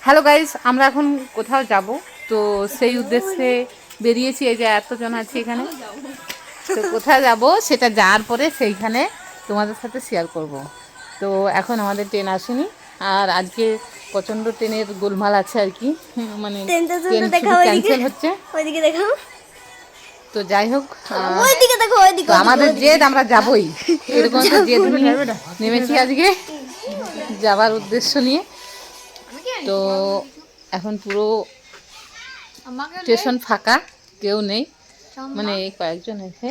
Hello guys, আমরা এখন কোথাও যাব, তো সেই উদ্দেশ্যে বেরিয়েছি। এই যে এতজন আছি এখানে, তো কোথায় যাব সেটা যাওয়ার পরে সেইখানে তোমাদের সাথে শেয়ার করব। তো এখন আমাদের ট্রেন আসেনি, আর আজকে প্রচণ্ড ট্রেনের গোলমাল আছে আর কি, মানে ট্রেন শুধু ক্যান্সেল হচ্ছে। তো যাই হোক, তো আমাদের জেদ আমরা যাবই, এরকম একটা জেদ নিয়ে নেমেছি আজকে যাবার উদ্দেশ্য নিয়ে। তো এখন পুরো স্টেশন ফাঁকা, কেউ নেই, মানে এই কয়েকজন এসে।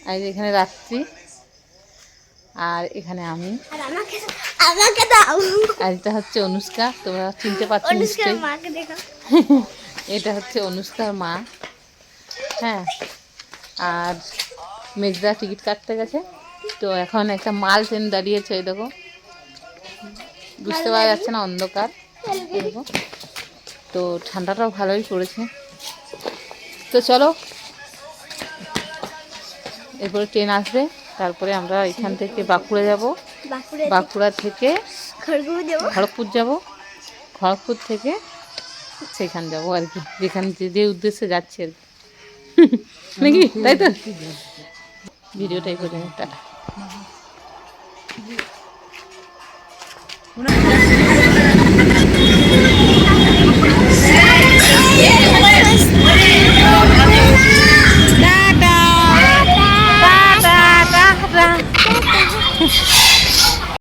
আর এখানে রাত্রি, আর এখানে আমি, আর এটা হচ্ছে অনুষ্কা, তোমরা চিনতে পারছো নিশ্চয়ই। এটা হচ্ছে অনুষ্কার মা। হ্যাঁ, আর মেঘদা টিকিট কাটতে গেছে। তো এখন একটা মাল ট্রেন দাঁড়িয়েছে, এই দেখো, বুঝতে পারা যাচ্ছে না, অন্ধকার দেখো। তো ঠান্ডাটাও ভালোই পড়েছে। তো চলো, এরপরে ট্রেন আসবে, তারপরে আমরা এখান থেকে বাঁকুড়া যাব, বাঁকুড়া থেকে খড়গপুর যাব, খড়গপুর থেকে সেখান যাব আর কি, যেখান যে উদ্দেশ্যে যাচ্ছে আর কি, নাকি, তাই তো? ভিডিওটাই করে টাটা।